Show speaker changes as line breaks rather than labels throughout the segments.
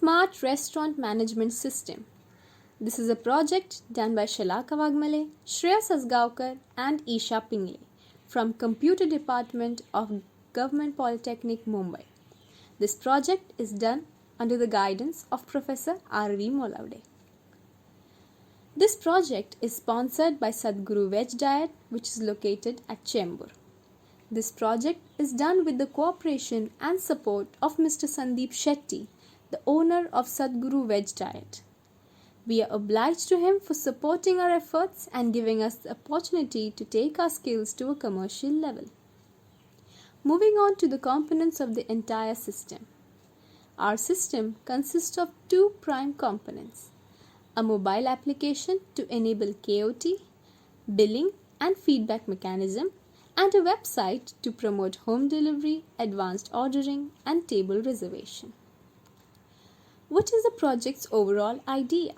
Smart Restaurant Management System. This is a project done by Shalaka Vagmale, Shreya Sasgaonkar and Isha Pingle from Computer Department of Government Polytechnic, Mumbai. This project is done under the guidance of Professor R.V. Molavde. This project is sponsored by Sadhguru Veg Diet, which is located at Chembur. This project is done with the cooperation and support of Mr. Sandeep Shetty, the owner of Sadhguru Veg Diet. We are obliged to him for supporting our efforts and giving us the opportunity to take our skills to a commercial level. Moving on to the components of the entire system. Our system consists of two prime components: a mobile application to enable KOT, billing and feedback mechanism, and a website to promote home delivery, advanced ordering, and table reservation. What is the project's overall idea?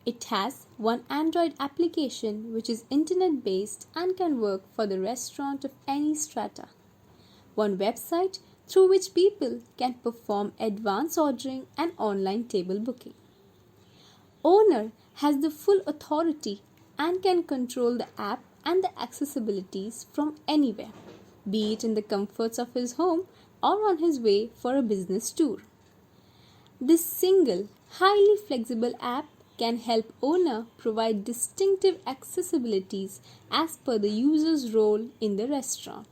It has one Android application which is internet-based and can work for the restaurant of any strata, one website through which people can perform advanced ordering and online table booking. Owner has the full authority and can control the app and the accessibilities from anywhere, be it in the comforts of his home or on his way for a business tour. This single, highly flexible app can help owner provide distinctive accessibilities as per the user's role in the restaurant.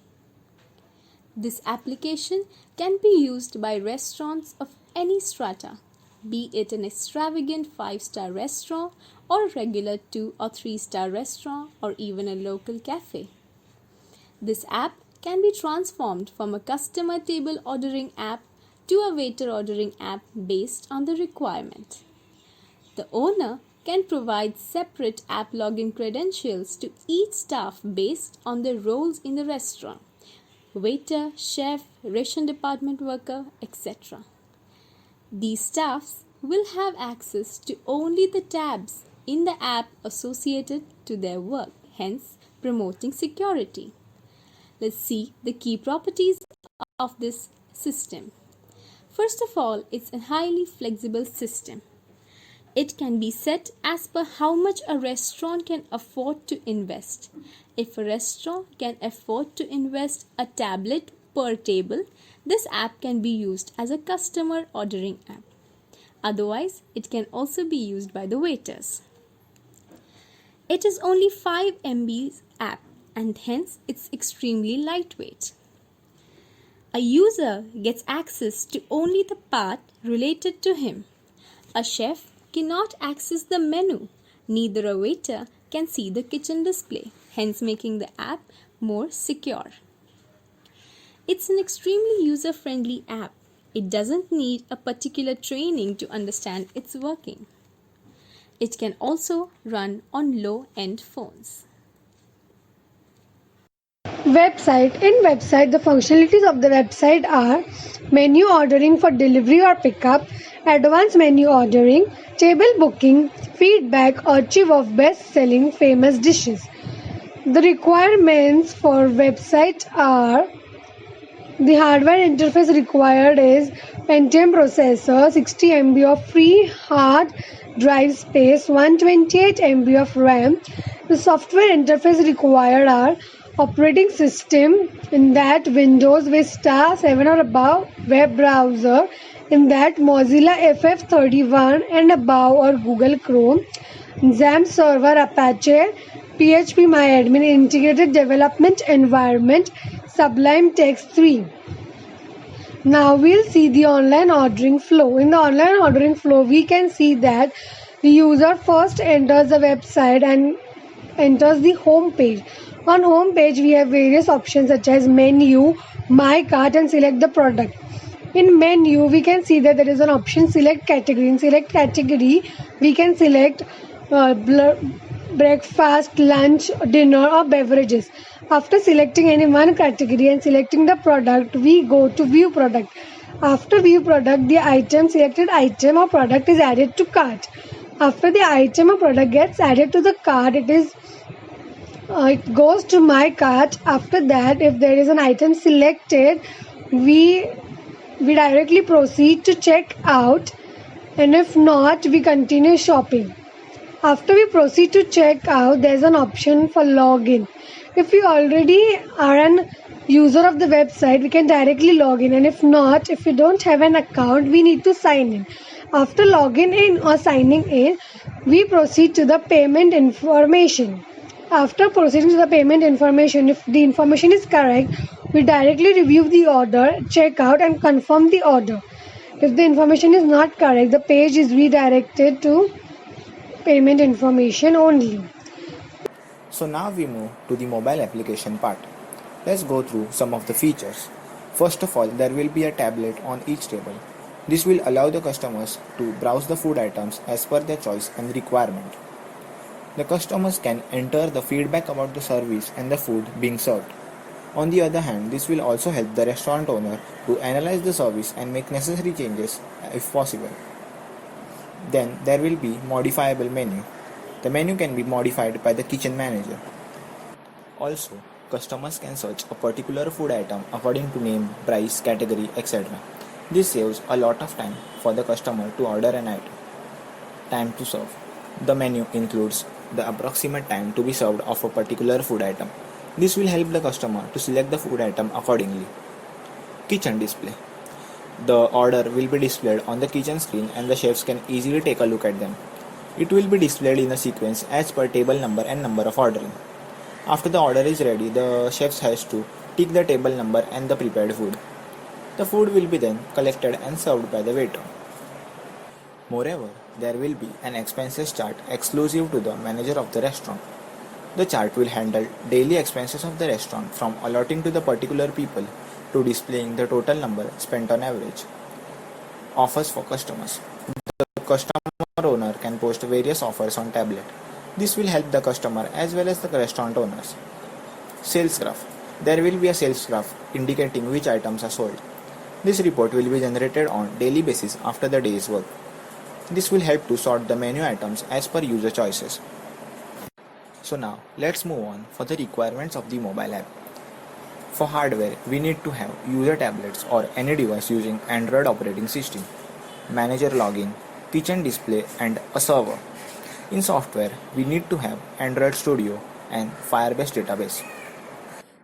This application can be used by restaurants of any strata, be it an extravagant 5-star restaurant or a regular 2 or 3-star restaurant or even a local cafe. This app can be transformed from a customer table ordering app to a waiter ordering app based on the requirement. The owner can provide separate app login credentials to each staff based on their roles in the restaurant: waiter, chef, ration department worker, etc. These staffs will have access to only the tabs in the app associated to their work, hence promoting security. Let's see the key properties of this system. First of all, it's a highly flexible system. It can be set as per how much a restaurant can afford to invest. If a restaurant can afford to invest a tablet per table, this app can be used as a customer ordering app. Otherwise, it can also be used by the waiters. It is only 5 MB app and hence it's extremely lightweight. A user gets access to only the part related to him. A chef cannot access the menu, neither a waiter can see the kitchen display, hence making the app more secure. It's an extremely user-friendly app. It doesn't need a particular training to understand its working. It can also run on low-end phones.
Website. In website, the functionalities of the website are menu ordering for delivery or pickup, advanced menu ordering, table booking, feedback, archive of best-selling famous dishes. The requirements for website are: the hardware interface required is Pentium processor, 60 MB of free hard drive space, 128 MB of RAM. The software interface required are operating system, in that Windows Vista 7 or above, web browser, in that Mozilla FF31 and above or Google Chrome, XAMPP server, Apache, PHPMyAdmin, integrated development environment, Sublime Text 3. Now we'll see the online ordering flow. In the online ordering flow, we can see that the user first enters the website and enters the home page. On home page, we have various options such as menu, my cart, and select the product. In menu, we can see that there is an option select category. In select category, we can select breakfast, lunch, dinner, or beverages. After selecting any one category and selecting the product, we go to view product. After view product, the selected item or product is added to cart. After the item or product gets added to the cart, it goes to my cart. After that, if there is an item selected, we we directly proceed to check out, and if not, we continue shopping. After we proceed to check out, there's an option for login. If we already are an user of the website, we can directly log in, and if not, if we don't have an account, we need to sign in. After logging in or signing in, we proceed to the payment information. After proceeding to the payment information, if the information is correct, we directly review the order, check out, and confirm the order. If the information is not correct, the page is redirected to payment information only.
So now we move to the mobile application part. Let's go through some of the features. First of all, there will be a tablet on each table. This will allow the customers to browse the food items as per their choice and requirement. The customers can enter the feedback about the service and the food being served. On the other hand, this will also help the restaurant owner to analyze the service and make necessary changes if possible. Then there will be modifiable menu. The menu can be modified by the kitchen manager. Also, customers can search a particular food item according to name, price, category, etc. This saves a lot of time for the customer to order an item. Time to serve. The menu includes the approximate time to be served of a particular food item. This will help the customer to select the food item accordingly. Kitchen display. The order will be displayed on the kitchen screen and the chefs can easily take a look at them. It will be displayed in a sequence as per table number and number of ordering. After the order is ready, the chefs has to tick the table number and the prepared food. The food will be then collected and served by the waiter. Moreover, there will be an expenses chart exclusive to the manager of the restaurant. The chart will handle daily expenses of the restaurant from allotting to the particular people to displaying the total number spent on average. Offers for customers. The customer owner can post various offers on tablet. This will help the customer as well as the restaurant owners. Sales graph. There will be a sales graph indicating which items are sold. This report will be generated on daily basis after the day's work. This will help to sort the menu items as per user choices. So now let's move on for the requirements of the mobile app. For hardware, we need to have user tablets or any device using Android operating system, manager login, kitchen display and a server. In software, we need to have Android Studio and Firebase database.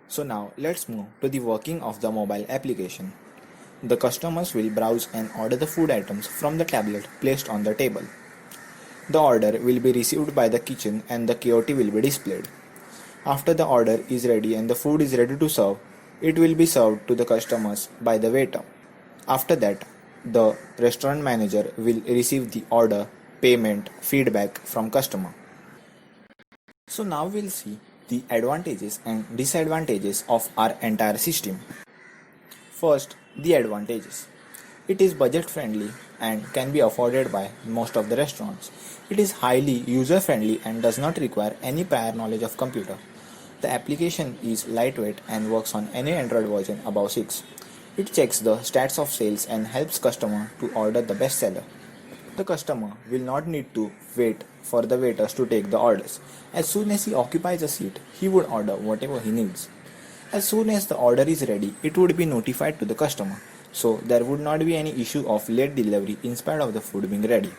So now let's move to the working of the mobile application. The customers will browse and order the food items from the tablet placed on the table. The order will be received by the kitchen and the KOT will be displayed. After the order is ready and the food is ready to serve, it will be served to the customers by the waiter. After that, the restaurant manager will receive the order, payment, feedback from customer. So now we'll see the advantages and disadvantages of our entire system. First, the advantages. It is budget friendly and can be afforded by most of the restaurants. It is highly user friendly and does not require any prior knowledge of computer. The application is lightweight and works on any Android version above 6. It checks the stats of sales and helps customer to order the best seller. The customer will not need to wait for the waiters to take the orders. As soon as he occupies a seat, he would order whatever he needs. As soon as the order is ready, it would be notified to the customer, so there would not be any issue of late delivery in spite of the food being ready.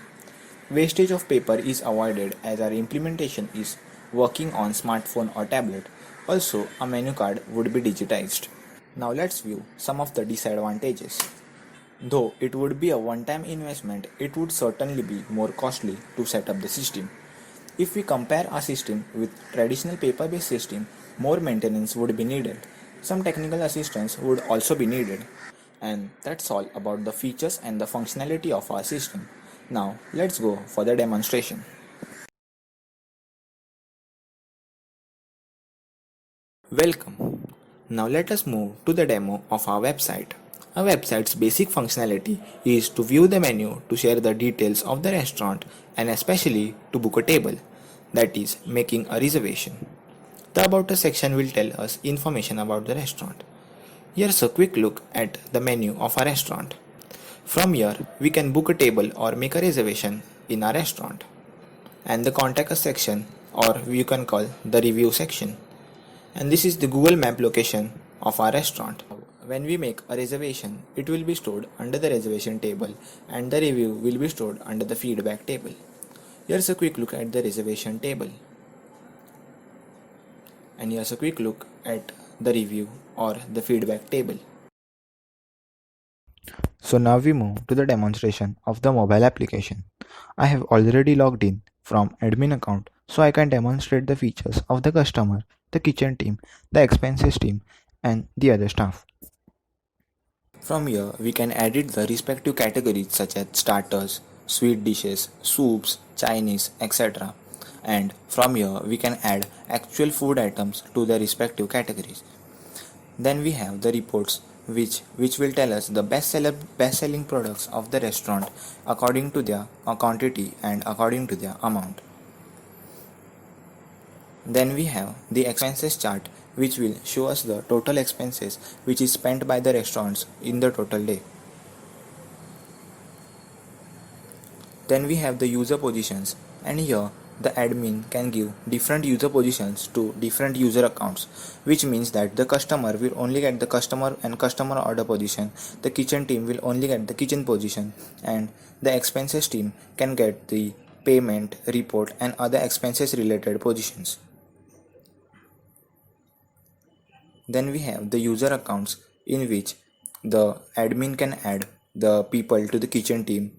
Wastage of paper is avoided as our implementation is working on smartphone or tablet. Also, a menu card would be digitized. Now let's view some of the disadvantages. Though it would be a one-time investment, it would certainly be more costly to set up the system. If we compare our system with traditional paper-based system, more maintenance would be needed. Some technical assistance would also be needed. And that's all about the features and the functionality of our system. Now let's go for the demonstration. Welcome. Now let us move to the demo of our website. Our website's basic functionality is to view the menu, to share the details of the restaurant, and especially to book a table, that is, making a reservation. The About Us section will tell us information about the restaurant. Here's a quick look at the menu of our restaurant. From here, we can book a table or make a reservation in our restaurant. And the Contact Us section, or you can call the Review section. And this is the Google Map location of our restaurant. when we make a reservation, it will be stored under the reservation table and the review will be stored under the feedback table. Here's a quick look at the reservation table. And here's a quick look at the review or the feedback table. So now we move to the demonstration of the mobile application. I have already logged in from admin account, so I can demonstrate the features of the customer, the kitchen team, the expenses team and the other staff. From here we can edit the respective categories such as starters, sweet dishes, soups, Chinese, etc. And from here we can add actual food items to the respective categories. Then we have the reports which will tell us the best selling products of the restaurant according to their quantity and according to their amount. Then we have the expenses chart which will show us the total expenses which is spent by the restaurants in the total day. Then we have the user positions, and here the admin can give different user positions to different user accounts, which means that the customer will only get the customer and customer order position, the kitchen team will only get the kitchen position, and the expenses team can get the payment, report and other expenses related positions. Then we have the user accounts in which the admin can add the people to the kitchen team,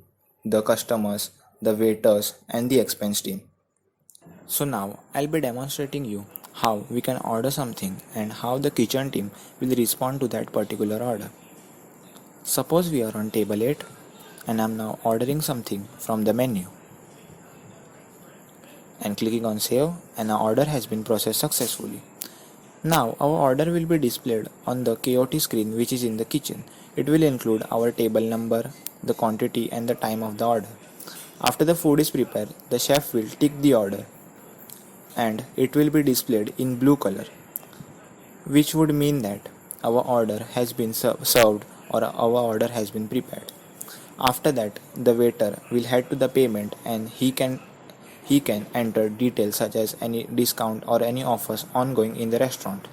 the customers, the waiters and the expense team. So now I'll be demonstrating you how we can order something and how the kitchen team will respond to that particular order. Suppose we are on table 8 and I'm now ordering something from the menu. And clicking on save, and our order has been processed successfully. Now our order will be displayed on the KOT screen which is in the kitchen. It will include our table number, the quantity and the time of the order. After the food is prepared, the chef will tick the order and it will be displayed in blue color, which would mean that our order has been served or our order has been prepared. After that, the waiter will head to the payment and he can enter details such as any discount or any offers ongoing in the restaurant.